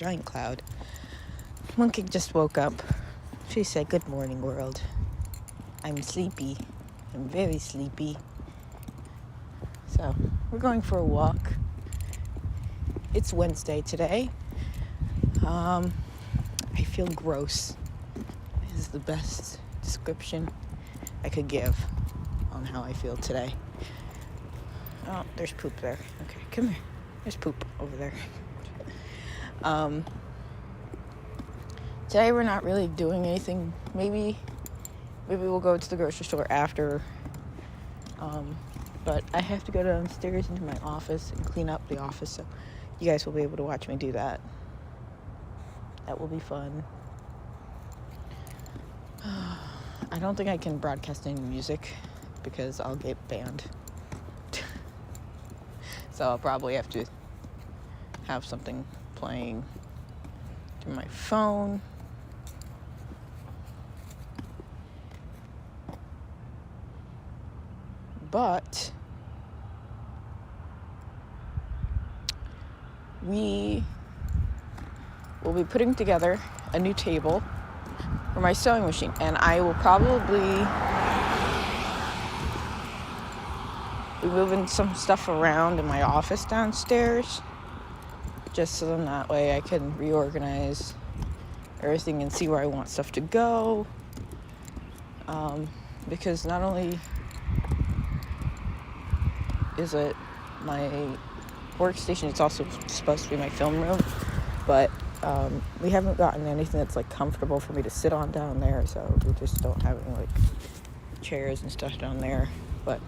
giant cloud. Monkey just woke up. She said, "Good morning, world. I'm sleepy. I'm very sleepy." So we're going for a walk. It's Wednesday today. I feel gross. Is the best description I could give on how I feel today. Oh, there's poop there. Okay, come here. There's poop over there. Today we're not really doing anything. Maybe we'll go to the grocery store after. But I have to go downstairs into my office and clean up the office, so you guys will be able to watch me do that. That will be fun. I don't think I can broadcast any music because I'll get banned. So I'll probably have to have something playing through my phone. But we will be putting together a new table for my sewing machine, and I will probably be moving some stuff around in my office downstairs, just so then that way I can reorganize everything and see where I want stuff to go. Because not only is it my workstation, it's also supposed to be my film room, but we haven't gotten anything that's like comfortable for me to sit on down there, so we just don't have any like chairs and stuff down there. But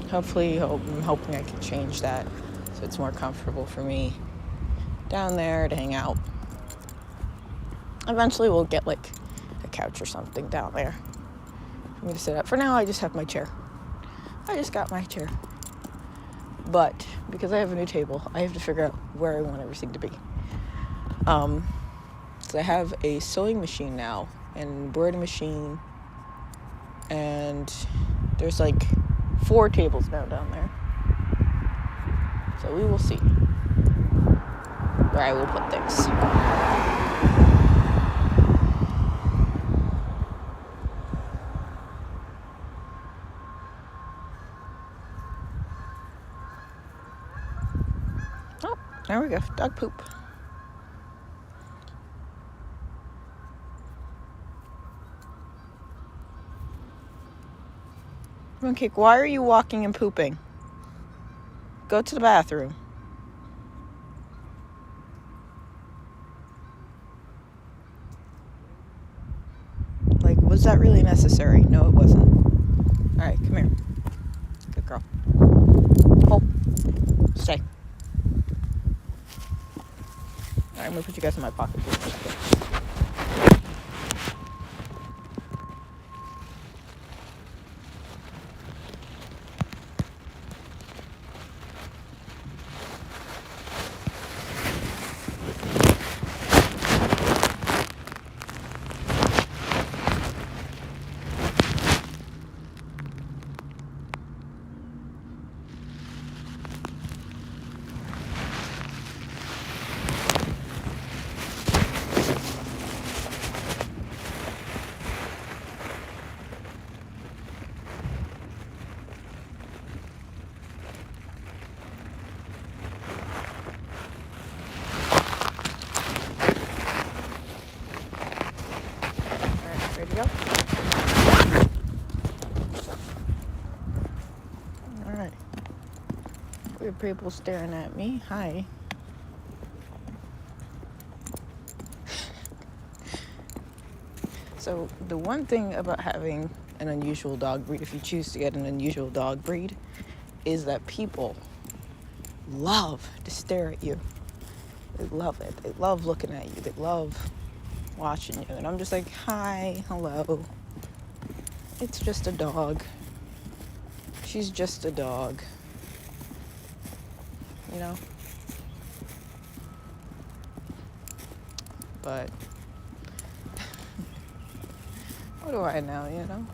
hopefully I'm hoping I can change that so it's more comfortable for me down there to hang out. Eventually we'll get like a couch or something down there for me to sit at. For now I just have my chair. I just got my chair. But because I have a new table, I have to figure out where I want everything to be. So I have a sewing machine now and an embroidery machine, and there's like 4 tables now down there. So we will see where I will put things. Oh, there we go. Dog poop. Mooncake, why are you walking and pooping? Go to the bathroom. Like, was that really necessary? No, it wasn't. Alright, come here. Good girl. Oh, stay. Alright, I'm gonna put you guys in my pocket for a second. Ready to go? Alright. Weird people staring at me. Hi. So the one thing about having an unusual dog breed, if you choose to get an unusual dog breed, is that people love to stare at you. They love it. They love looking at you. They love watching you. And I'm just like, hi, hello. It's just a dog. She's just a dog. You know? But what do I know, you know?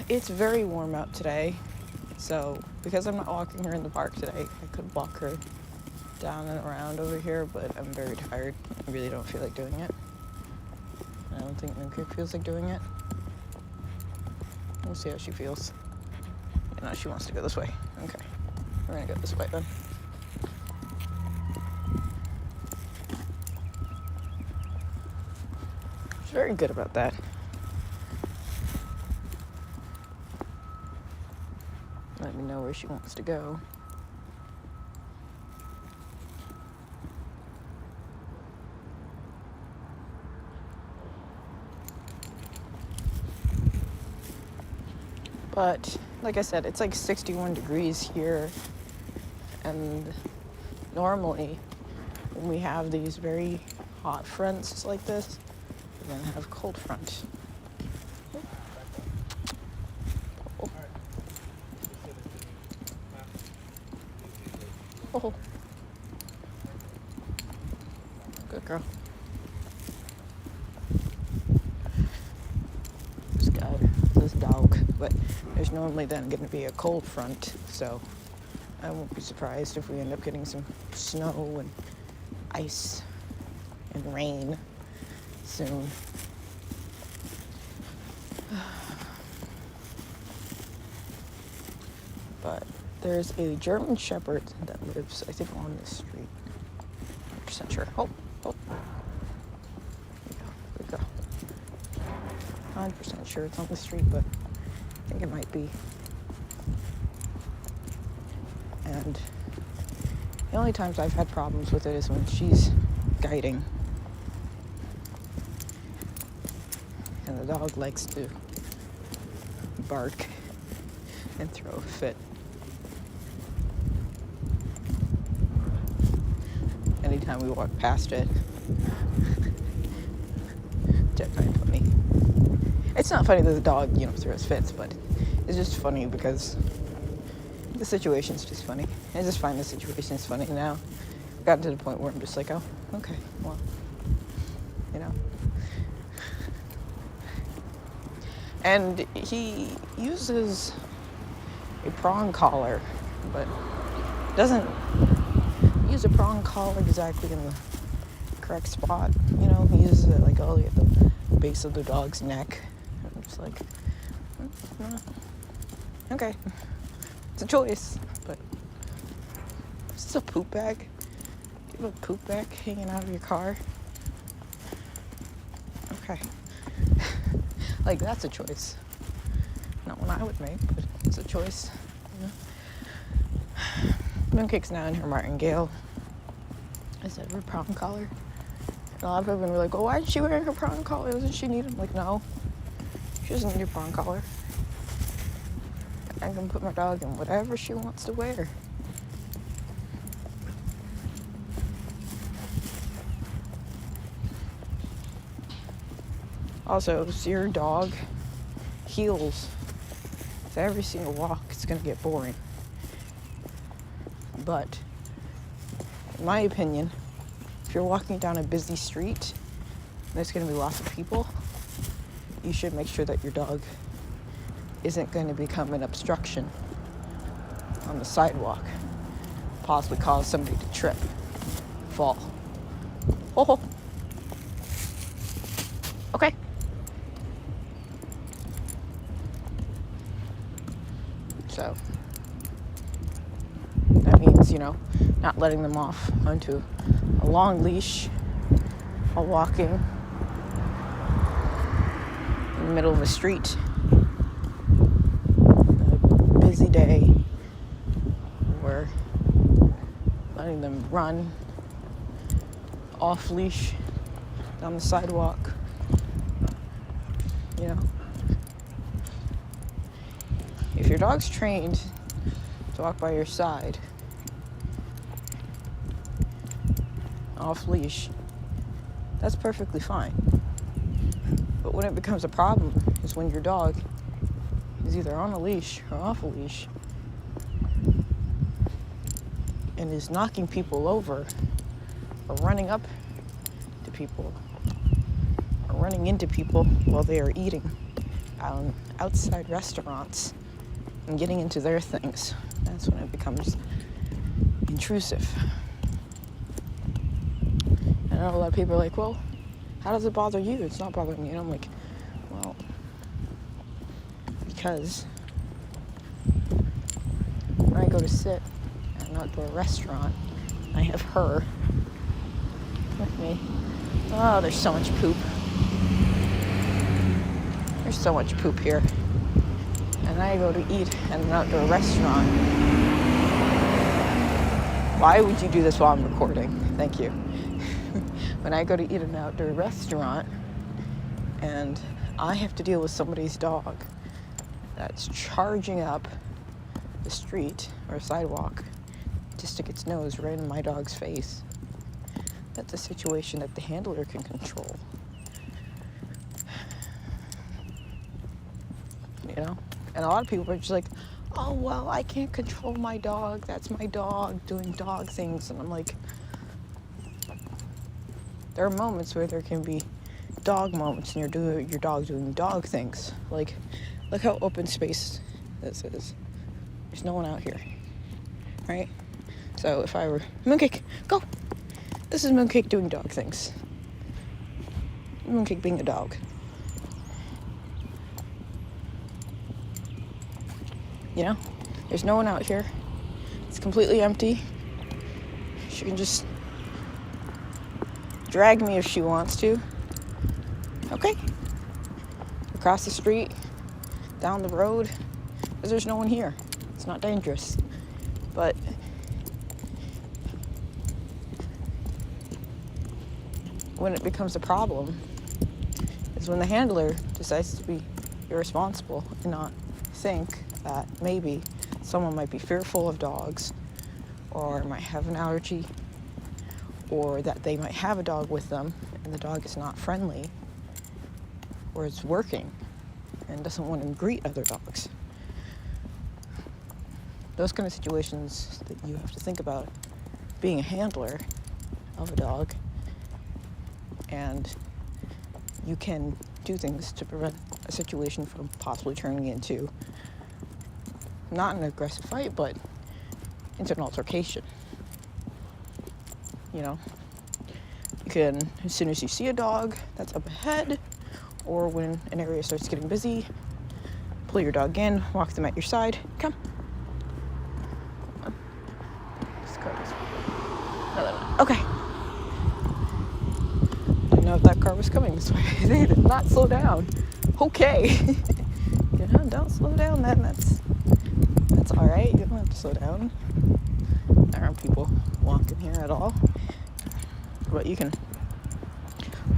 It's very warm out today. So because I'm not walking her in the park today, I could walk her down and around over here, but I'm very tired. I really don't feel like doing it. I don't think Mooncake feels like doing it. We'll see how she feels. No, she wants to go this way. Okay, we're gonna go this way then. She's very good about that. Let me know where she wants to go. But like I said, it's like 61 degrees here, and normally when we have these very hot fronts like this, we're gonna have cold front. Oh. Oh. Good girl. This dog, but there's normally then going to be a cold front, so I won't be surprised if we end up getting some snow and ice and rain soon. But there's a German Shepherd that lives, I think, on this street. 100% sure. Oh. There we go. 100% sure it's on the street, but I think it might be. And the only times I've had problems with it is when she's guiding. And the dog likes to bark and throw a fit. Anytime we walk past it, it's kind of funny. It's not funny that the dog, throws fits, but it's just funny because the situation's just funny. I just find the situation's funny now. I've gotten to the point where I'm just like, oh, okay, well, And he uses a prong collar, but doesn't use a prong collar exactly in the correct spot. He uses it like all the way at the base of the dog's neck. I'm just like, okay, it's a choice, but is this a poop bag? Do you have a poop bag hanging out of your car? Okay. Like, that's a choice. Not one I would make, but it's a choice. Mooncake's now in her martingale. I said her prong collar. And a lot of people were like, well, why is she wearing her prong collar? Doesn't she need it? I'm like, no. She doesn't need a prong collar. I can put my dog in whatever she wants to wear. Also, if your dog heels with every single walk, it's going to get boring. But, in my opinion, if you're walking down a busy street and there's going to be lots of people, you should make sure that your dog isn't going to become an obstruction on the sidewalk, possibly cause somebody to trip, fall. Oh, okay. So that means, not letting them off onto a long leash while walking in the middle of a street on a busy day, or letting them run off leash down the sidewalk, If your dog's trained to walk by your side off leash, that's perfectly fine. But when it becomes a problem is when your dog is either on a leash or off a leash and is knocking people over or running up to people or running into people while they are eating outside restaurants and getting into their things. That's when it becomes intrusive. I know a lot of people are like, well, how does it bother you? It's not bothering me. And I'm like, well, because when I go to sit at an outdoor restaurant, I have her with me. Oh, there's so much poop. There's so much poop here. And I go to eat at an outdoor restaurant. Why would you do this while I'm recording? Thank you. When I go to eat at an outdoor restaurant and I have to deal with somebody's dog that's charging up the street or sidewalk to stick its nose right in my dog's face, that's a situation that the handler can control. You know? And a lot of people are just like, oh, well, I can't control my dog. That's my dog doing dog things. And I'm like, there are moments where there can be dog moments and your dog doing dog things. Like, look how open space this is. There's no one out here, right? So if I were, Mooncake, go! This is Mooncake doing dog things. Mooncake being a dog. You know, there's no one out here. It's completely empty. She can just drag me if she wants to. Okay. Across the street, down the road, because there's no one here. It's not dangerous. But when it becomes a problem is when the handler decides to be irresponsible and not think that maybe someone might be fearful of dogs or might have an allergy or that they might have a dog with them and the dog is not friendly or it's working and doesn't want to greet other dogs. Those kind of situations that you have to think about being a handler of a dog, and you can do things to prevent a situation from possibly turning into not an aggressive fight, but into an altercation. You know, you can, as soon as you see a dog that's up ahead, or when an area starts getting busy, pull your dog in, walk them at your side. Come. This car is... Okay. Didn't know if that car was coming this way. They did not slow down. Okay. You know, don't slow down then. That's all right. You don't have to slow down. There aren't people walking here at all. But you can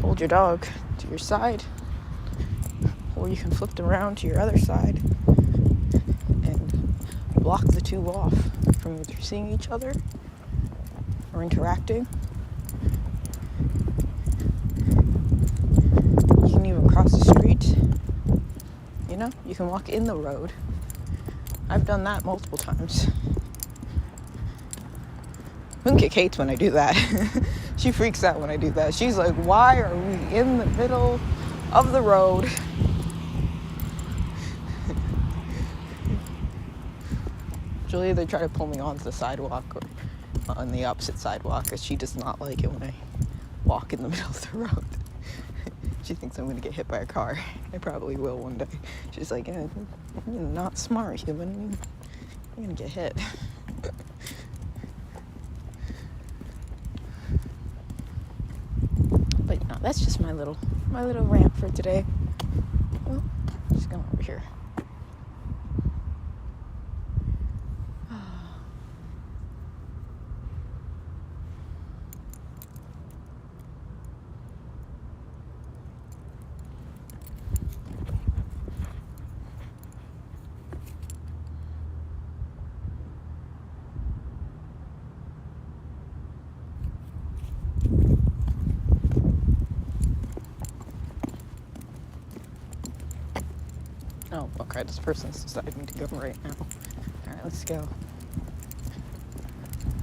hold your dog to your side, or you can flip them around to your other side and block the two off from either seeing each other or interacting. You can even cross the street. You know, you can walk in the road. I've done that multiple times. Mooncake hates when I do that. She freaks out when I do that. She's like, why are we in the middle of the road? She'll either try to pull me onto the sidewalk or on the opposite sidewalk, because she does not like it when I walk in the middle of the road. She thinks I'm going to get hit by a car. I probably will one day. She's like, you're not smart, human. You're going to get hit. But you know, that's just my little rant for today. Well, just going over here. Oh, okay, this person's deciding to go right now. Alright, let's go.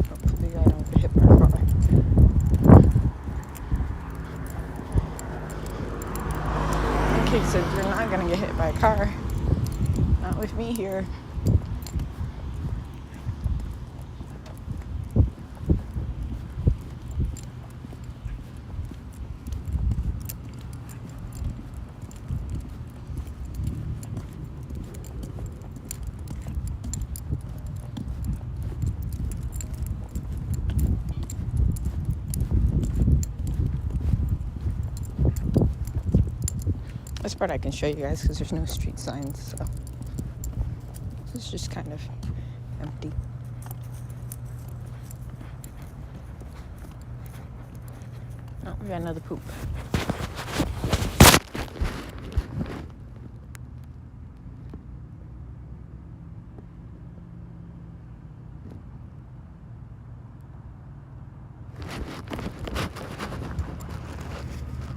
Hopefully I don't get hit by a car. Okay, so you're not gonna get hit by a car. Not with me here. most part I can show you guys because there's no street signs, so it's just kind of empty. Oh, we got another poop.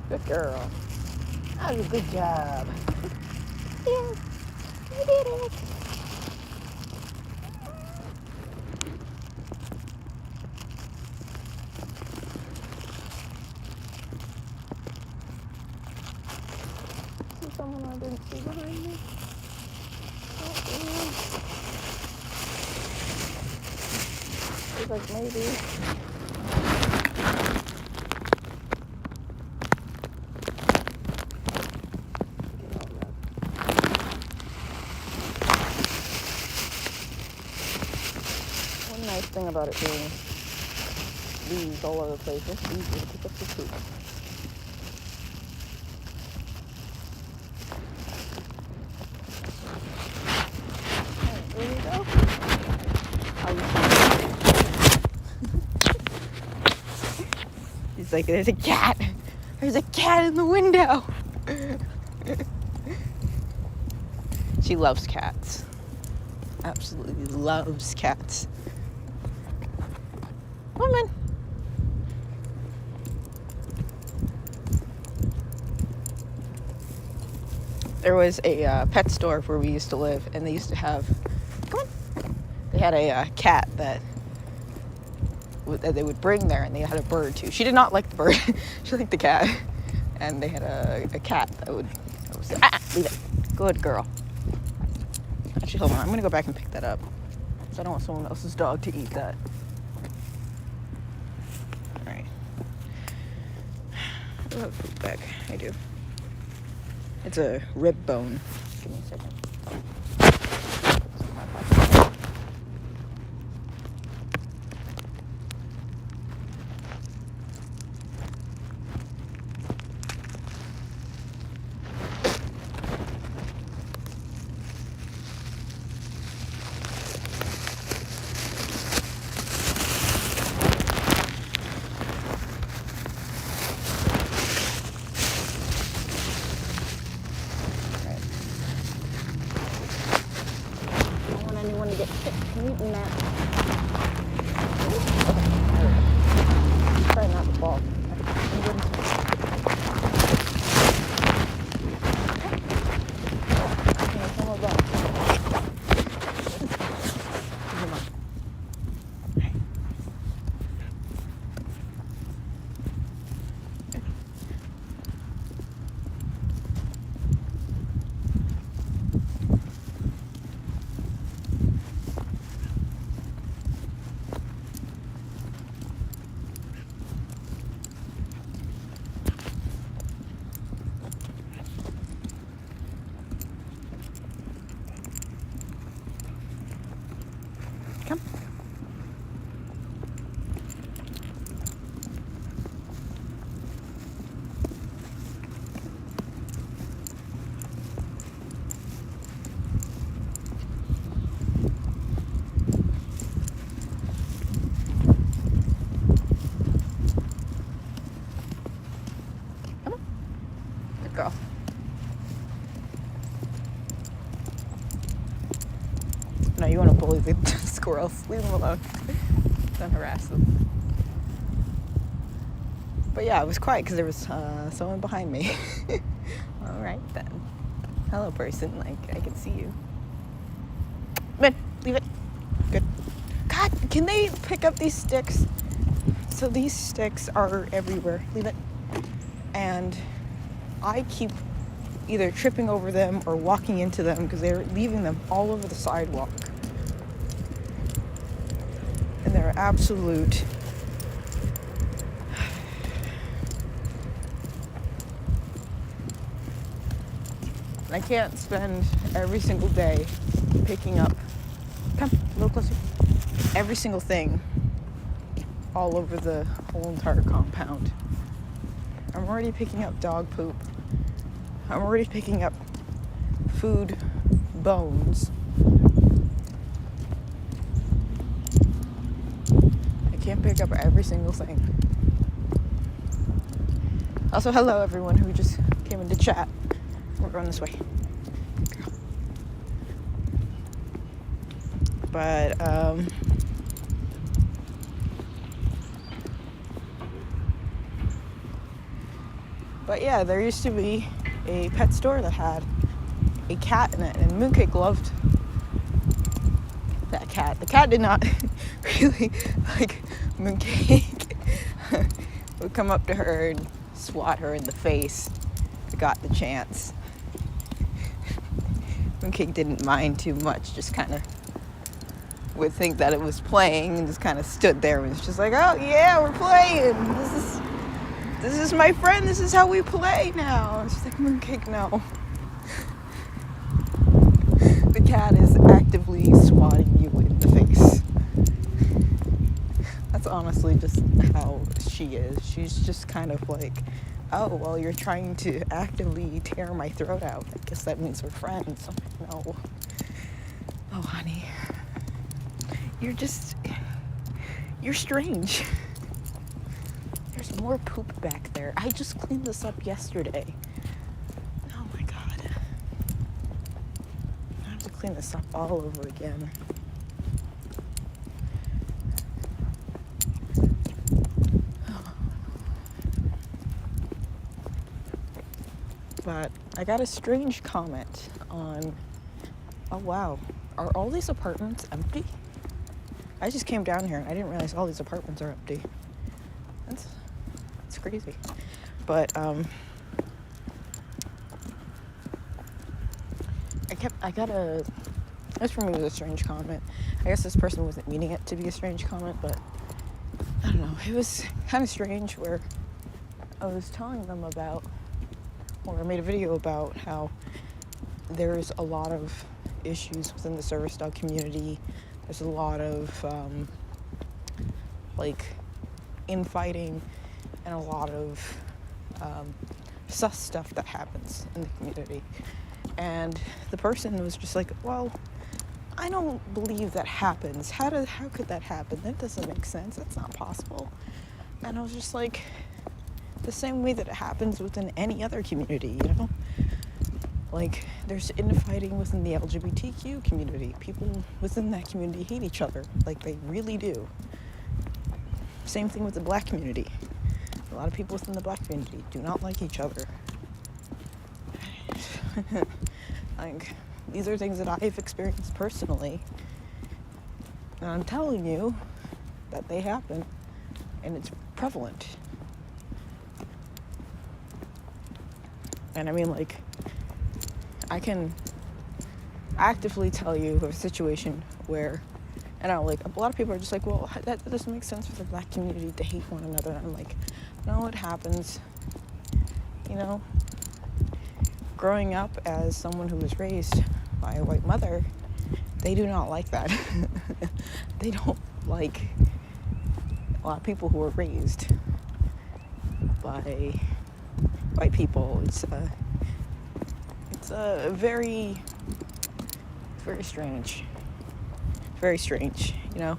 Good girl. That was a good job. Yeah, you did it. See someone I didn't see behind me? It's like maybe. Nice thing about it being leaves all over the place, it's easy to pick up the poop. Alright, there you go. He's like, there's a cat. There's a cat in the window. She loves cats. Absolutely loves cats. Woman. There was a pet store where we used to live, and they used to have, they had a cat that they would bring there, and they had a bird too. She did not like the bird. She liked the cat. And they had a cat that would say, leave it. Good girl. Actually, hold on. I'm going to go back and pick that up. Because I don't want someone else's dog to eat that. Alright. I have a food bag. I do. It's a rib bone. Give me a second. Want to get sick from eating that. Try not to fall. Come. Come on. Good girl. No, you want to bully the squirrels. Leave them alone. Don't harass them. But yeah, it was quiet because there was someone behind me. All right then. Hello, person. Like, I can see you. Come in. Leave it. Good. God, can they pick up these sticks? So these sticks are everywhere. Leave it. And I keep either tripping over them or walking into them because they're leaving them all over the sidewalk. And they're absolute I can't spend every single day picking up, come a little closer, every single thing all over the whole entire compound. I'm already picking up dog poop. I'm already picking up food bones. I can't pick up every single thing. Also, hello everyone who just came into chat. We're going this way. But yeah, there used to be a pet store that had a cat in it, and Mooncake loved that cat. The cat did not really like Mooncake. Would come up to her and swat her in the face if it got the chance. Mooncake didn't mind too much, just kind of would think that it was playing and just kind of stood there and was just like, oh yeah, we're playing. This is my friend. This is how we play now. It's just like, Mooncake, no. The cat is actively swatting you in the face. That's honestly just how she is. She's just kind of like, oh, well, you're trying to actively tear my throat out. I guess that means we're friends. I'm like, no. Oh, honey. You're strange. There's more poop back there. I just cleaned this up yesterday. Oh my god. I have to clean this up all over again. But I got a strange comment on, oh wow, are all these apartments empty? I just came down here and I didn't realize all these apartments are empty. That's crazy. But this for me was a strange comment. I guess this person wasn't meaning it to be a strange comment, but I don't know. It was kind of strange where I was telling them about, or I made a video about how there's a lot of issues within the service dog community. There's a lot of infighting and a lot of sus stuff that happens in the community. And the person was just like, well, I don't believe that happens. How could that happen? That doesn't make sense. That's not possible. And I was just like, the same way that it happens within any other community, you know? Like, there's infighting within the LGBTQ community. People within that community hate each other. Like, they really do. Same thing with the black community. A lot of people within the black community do not like each other. Like, these are things that I've experienced personally. And I'm telling you that they happen. And it's prevalent. And I mean, like, I can actively tell you of a situation where, and a lot of people are just like, well, that doesn't make sense for the black community to hate one another. And I'm like, no, it happens. You know, growing up as someone who was raised by a white mother, they do not like that. They don't like a lot of people who are raised by white people. It's very strange. Very strange, you know?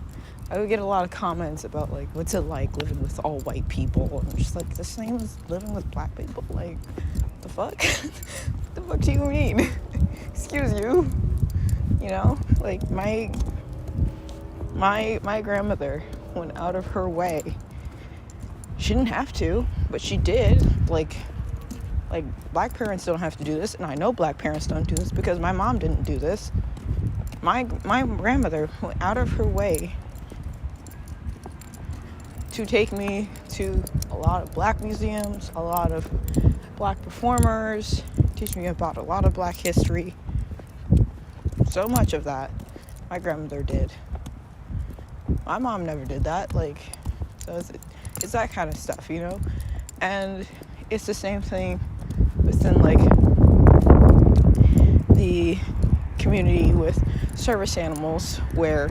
I would get a lot of comments about, like, what's it like living with all white people? And I'm just like, the same as living with black people. Like, the fuck? What the fuck do you mean? Excuse you? You know? Like, my grandmother went out of her way. She didn't have to, but she did. Like, black parents don't have to do this, and I know black parents don't do this because my mom didn't do this. My grandmother went out of her way to take me to a lot of black museums, a lot of black performers, teach me about a lot of black history. So much of that my grandmother did. My mom never did that. Like, so it's that kind of stuff, you know? And it's the same thing within, like, the community with service animals, where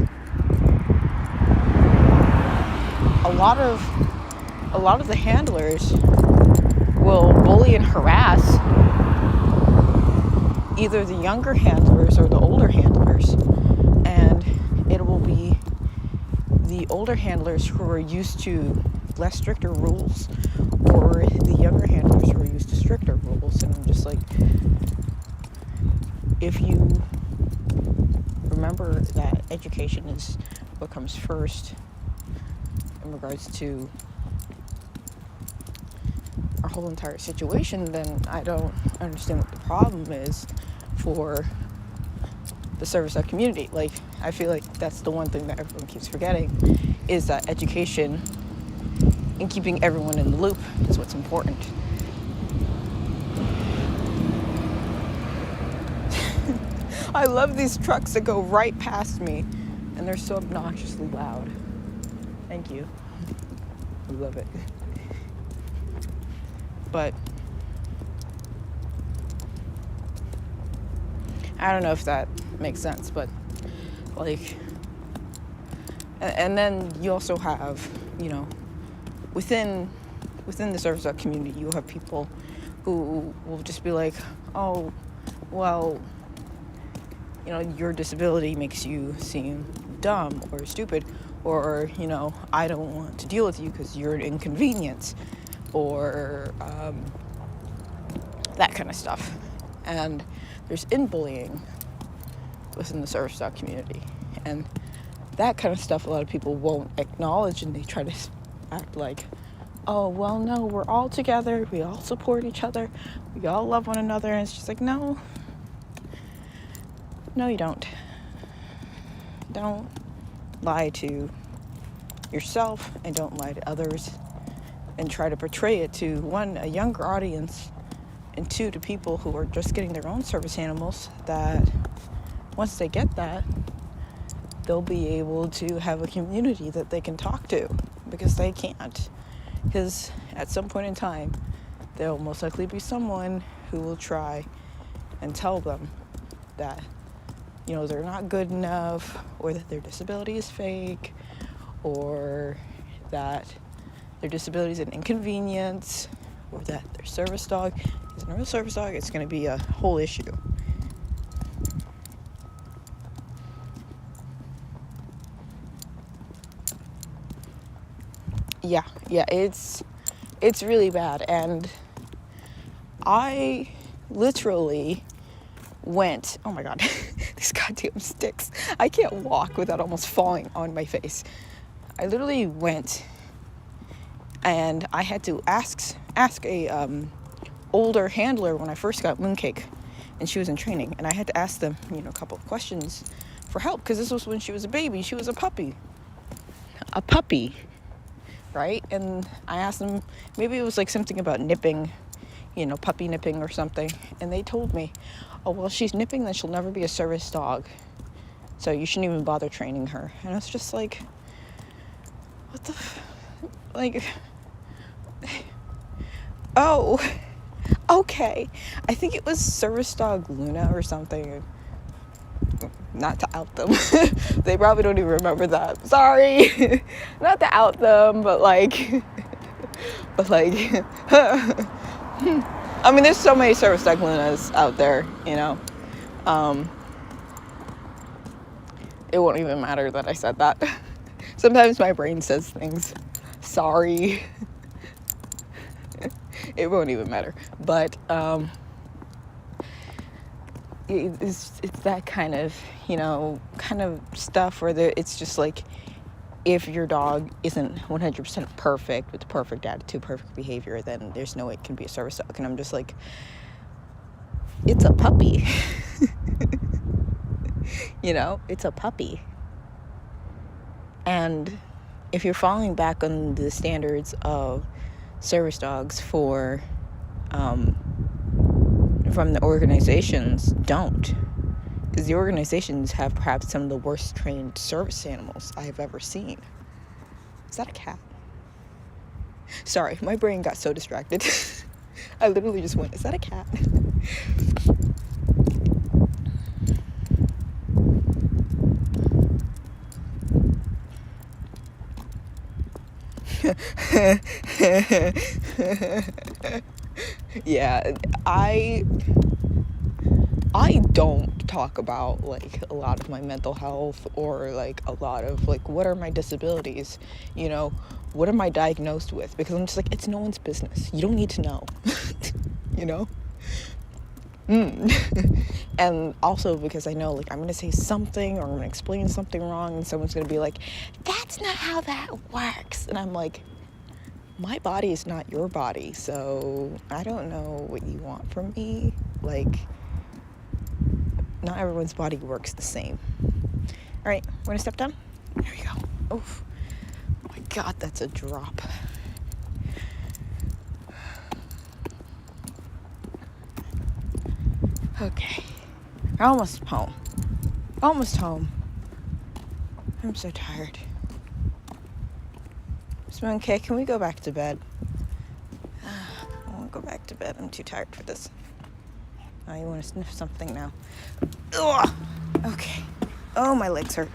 a lot of the handlers will bully and harass either the younger handlers or the older handlers. And it will be the older handlers who are used to less stricter rules, or the younger handlers who are used to stricter rules. And I'm just like, if you remember that education is what comes first in regards to our whole entire situation, then I don't understand what the problem is for the service dog community. Like, I feel like that's the one thing that everyone keeps forgetting, is that education and keeping everyone in the loop is what's important. I love these trucks that go right past me, and they're so obnoxiously loud. Thank you. I love it. But I don't know if that makes sense, but like, and then you also have, you know, within the service dog community, you have people who will just be like, oh, well, you know, your disability makes you seem dumb or stupid, or, you know, I don't want to deal with you because you're an inconvenience, or that kind of stuff. And there's in-bullying within the service dog community, and that kind of stuff a lot of people won't acknowledge, and they try to act like, oh, well, no, we're all together, we all support each other, we all love one another. And it's just like, no, you don't lie to yourself, and don't lie to others, and try to portray it to, one, a younger audience, and two, to people who are just getting their own service animals, that once they get that, they'll be able to have a community that they can talk to, because they can't. Because at some point in time, there'll most likely be someone who will try and tell them that, you know, they're not good enough, or that their disability is fake, or that their disability is an inconvenience, or that their service dog isn't a real service dog. It's going to be a whole issue. Yeah, it's really bad. And I literally went, oh my God, these goddamn sticks. I can't walk without almost falling on my face. I literally went, and I had to ask a older handler when I first got Mooncake, and she was in training, and I had to ask them, you know, a couple of questions for help, because this was when she was a baby. She was a puppy, right? And I asked them, maybe it was like something about nipping, you know, puppy nipping or something, and they told me, oh, well, she's nipping, then she'll never be a service dog, so you shouldn't even bother training her. And I was just like, what the like, oh, okay. I think it was service dog Luna or something. Not to out them. They probably don't even remember that. Sorry. Not to out them, but like, I mean, there's so many service dog Lunas out there, you know. It won't even matter that I said that. Sometimes my brain says things. Sorry. It won't even matter. But it's that kind of, you know, kind of stuff where it's just like, if your dog isn't 100% perfect with perfect attitude, perfect behavior, then there's no way it can be a service dog. And I'm just like, it's a puppy. You know, it's a puppy. And if you're falling back on the standards of service dogs from the organizations, don't. Because the organizations have perhaps some of the worst trained service animals I have ever seen. Is that a cat? Sorry, my brain got so distracted. I literally just went, is that a cat? Yeah, I don't talk about like a lot of my mental health or like a lot of like what are my disabilities, you know, what am I diagnosed with, because I'm just like, it's no one's business. You don't need to know. You know. And also because I know like I'm gonna say something or I'm gonna explain something wrong and someone's gonna be like, that's not how that works, and I'm like, my body is not your body, so I don't know what you want from me. Like, not everyone's body works the same. All right, we're gonna step down. There we go. Oof. Oh my God, that's a drop. Okay, almost home. Almost home. I'm so tired. Spoon K, can we go back to bed? I won't go back to bed. I'm too tired for this. Oh, you want to sniff something now? Ugh. Okay. Oh, my legs hurt.